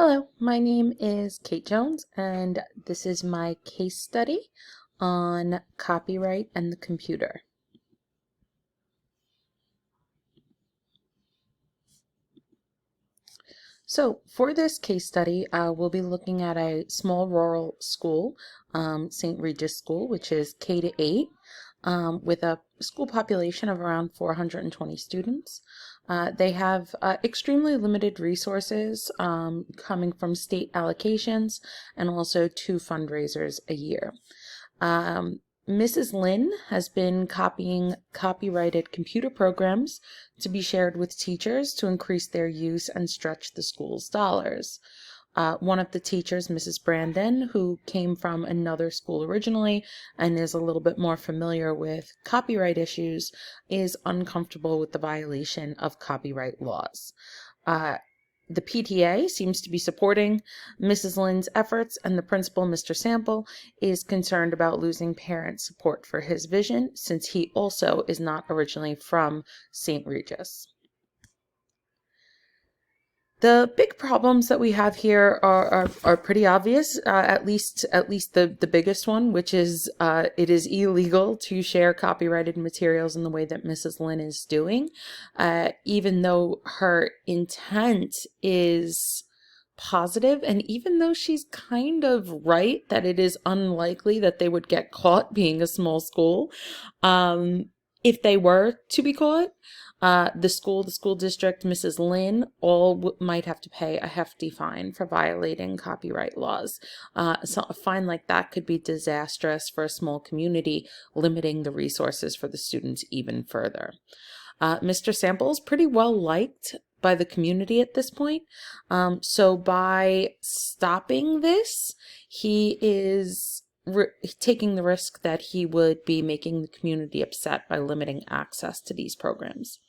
Hello, my name is Kate Jones, and this is my case study on copyright and the computer. So for this case study, we'll be looking at a small rural school, St. Regis School, which is K to 8, with a school population of around 420 students. They have extremely limited resources coming from state allocations and also 2 fundraisers a year. Mrs. Lin has been copying copyrighted computer programs to be shared with teachers to increase their use and stretch the school's dollars. One of the teachers, Mrs. Brandon, who came from another school originally and is a little bit more familiar with copyright issues, is uncomfortable with the violation of copyright laws. The PTA seems to be supporting Mrs. Lin's efforts, and the principal, Mr. Sample, is concerned about losing parent support for his vision, since he also is not originally from St. Regis. The big problems that we have here are pretty obvious, at least the biggest one, which is it is illegal to share copyrighted materials in the way that Mrs. Lin is doing, even though her intent is positive, and even though she's kind of right that it is unlikely that they would get caught, being a small school. If they were to be caught, the school district, Mrs. Lin, all might have to pay a hefty fine for violating copyright laws. So a fine like that could be disastrous for a small community, limiting the resources for the students even further. Mr. Sample is pretty well liked by the community at this point. So by stopping this, he is taking the risk that he would be making the community upset by limiting access to these programs.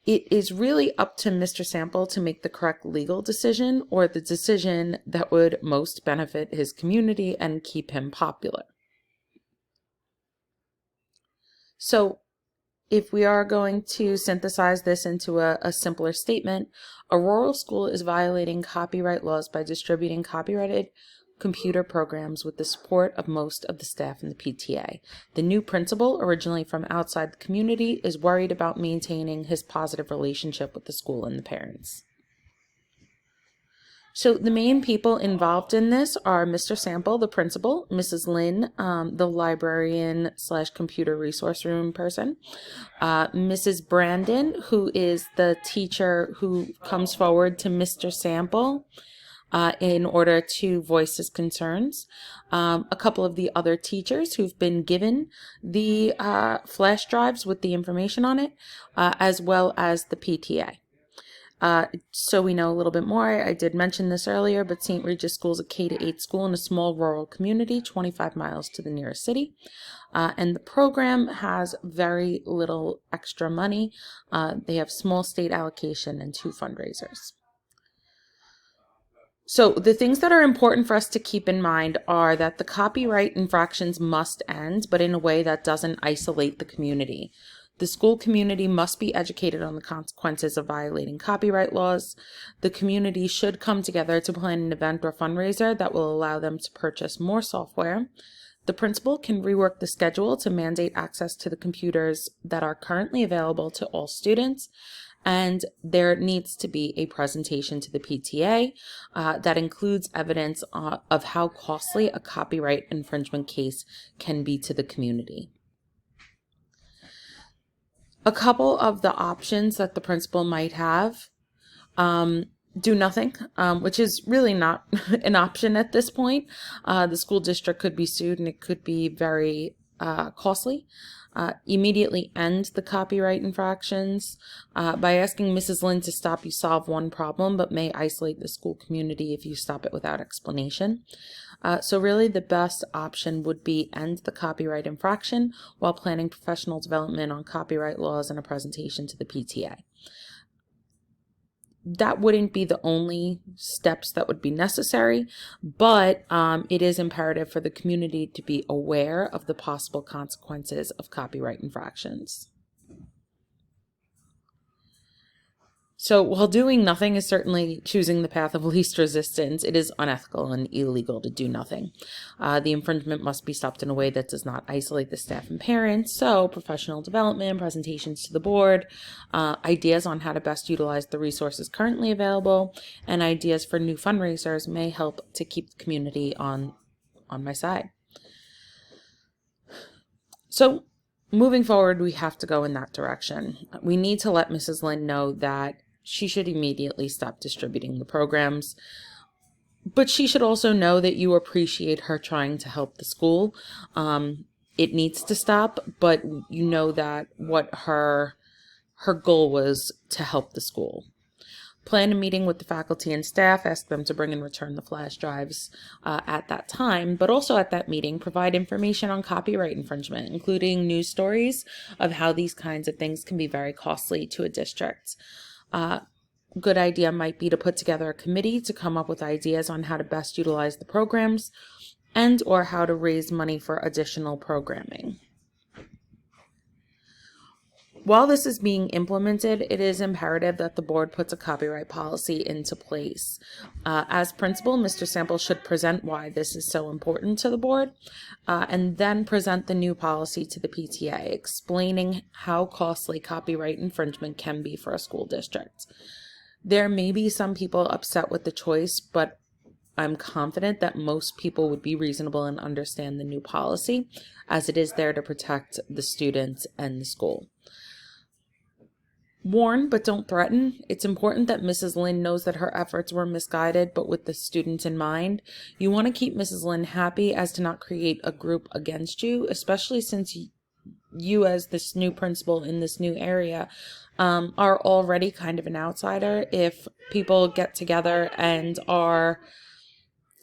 It is really up to Mr. Sample to make the correct legal decision, or the decision that would most benefit his community and keep him popular. So if we are going to synthesize this into a simpler statement, a rural school is violating copyright laws by distributing copyrighted computer programs with the support of most of the staff in the PTA. The new principal, originally from outside the community, is worried about maintaining his positive relationship with the school and the parents. So the main people involved in this are Mr. Sample, the principal, Mrs. Lin, the librarian / computer resource room person, Mrs. Brandon, who is the teacher who comes forward to Mr. Sample in order to voice his concerns. A couple of the other teachers who've been given the flash drives with the information on it, as well as the PTA. So we know a little bit more. I did mention this earlier, but St. Regis School is a K to 8 school in a small rural community, 25 miles to the nearest city. And the program has very little extra money. They have small state allocation and 2 fundraisers. So the things that are important for us to keep in mind are that the copyright infractions must end, but in a way that doesn't isolate the community. The school community must be educated on the consequences of violating copyright laws. The community should come together to plan an event or fundraiser that will allow them to purchase more software. The principal can rework the schedule to mandate access to the computers that are currently available to all students. And there needs to be a presentation to the PTA that includes evidence of how costly a copyright infringement case can be to the community. A couple of the options that the principal might have: do nothing, which is really not an option at this point. The school district could be sued and it could be very costly. Immediately end the copyright infractions. By asking Mrs. Lin to stop, you solve one problem, but may isolate the school community if you stop it without explanation. So really the best option would be end the copyright infraction while planning professional development on copyright laws and a presentation to the PTA. That wouldn't be the only steps that would be necessary, but it is imperative for the community to be aware of the possible consequences of copyright infractions. So while doing nothing is certainly choosing the path of least resistance, it is unethical and illegal to do nothing. The infringement must be stopped in a way that does not isolate the staff and parents. So professional development, presentations to the board, ideas on how to best utilize the resources currently available, and ideas for new fundraisers may help to keep the community on my side. So moving forward, we have to go in that direction. We need to let Mrs. Lynn know that she should immediately stop distributing the programs, but she should also know that you appreciate her trying to help the school. It needs to stop, but you know that what her goal was to help the school. Plan a meeting with the faculty and staff, ask them to bring and return the flash drives at that time, but also at that meeting, provide information on copyright infringement, including news stories of how these kinds of things can be very costly to a district. Good idea might be to put together a committee to come up with ideas on how to best utilize the programs and or how to raise money for additional programming. While this is being implemented, it is imperative that the board puts a copyright policy into place. As principal, Mr. Sample should present why this is so important to the board, and then present the new policy to the PTA, explaining how costly copyright infringement can be for a school district. There may be some people upset with the choice, but I'm confident that most people would be reasonable and understand the new policy, as it is there to protect the students and the school. Warn, but don't threaten. It's important that Mrs. Lynn knows that her efforts were misguided, but with the students in mind. You want to keep Mrs. Lynn happy as to not create a group against you, especially since you as this new principal in this new area are already kind of an outsider. If people get together and are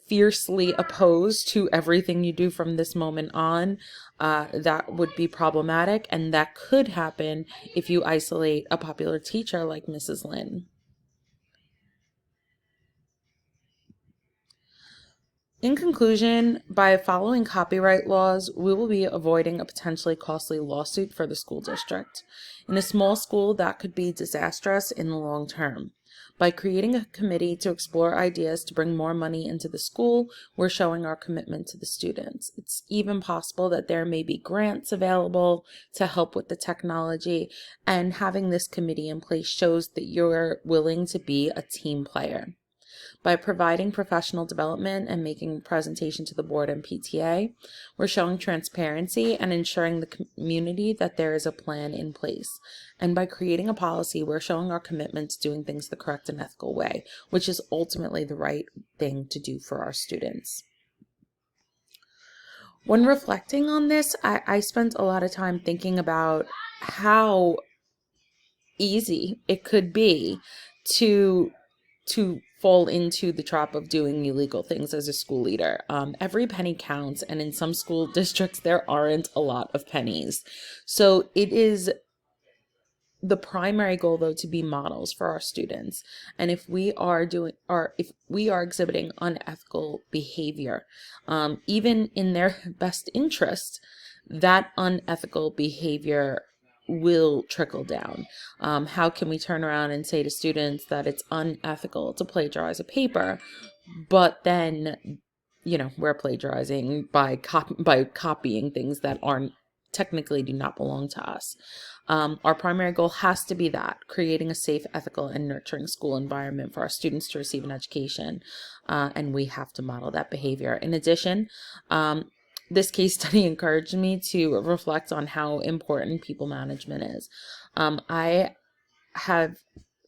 fiercely opposed to everything you do from this moment on, that would be problematic, and that could happen if you isolate a popular teacher like Mrs. Lynn. In conclusion, by following copyright laws, we will be avoiding a potentially costly lawsuit for the school district. In a small school, that could be disastrous in the long term. By creating a committee to explore ideas to bring more money into the school, we're showing our commitment to the students. It's even possible that there may be grants available to help with the technology, and having this committee in place shows that you're willing to be a team player. By providing professional development and making a presentation to the board and PTA, we're showing transparency and ensuring the community that there is a plan in place. And by creating a policy, we're showing our commitment to doing things the correct and ethical way, which is ultimately the right thing to do for our students. When reflecting on this, I spent a lot of time thinking about how easy it could be to fall into the trap of doing illegal things as a school leader. Every penny counts, and in some school districts, there aren't a lot of pennies. So it is the primary goal, though, to be models for our students. And if we are exhibiting unethical behavior, even in their best interest, that unethical behavior will trickle down. How can we turn around and say to students that it's unethical to plagiarize a paper, but then, we're plagiarizing by copying things that aren't technically do not belong to us. Our primary goal has to be that, creating a safe, ethical, and nurturing school environment for our students to receive an education, and we have to model that behavior. In addition, this case study encouraged me to reflect on how important people management is. I have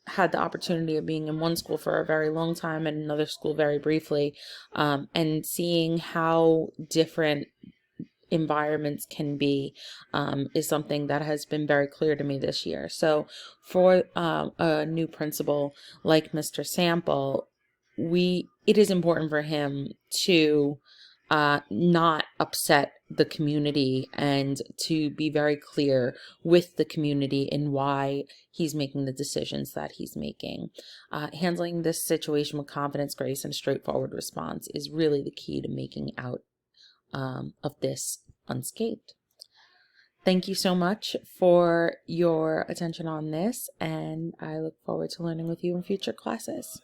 had the opportunity of being in one school for a very long time and another school very briefly, and seeing how different environments can be is something that has been very clear to me this year. So for a new principal like Mr. Sample, it is important for him to not upset the community and to be very clear with the community in why he's making the decisions that he's making. Handling this situation with confidence, grace, and straightforward response is really the key to making out of this unscathed. Thank you so much for your attention on this, and I look forward to learning with you in future classes.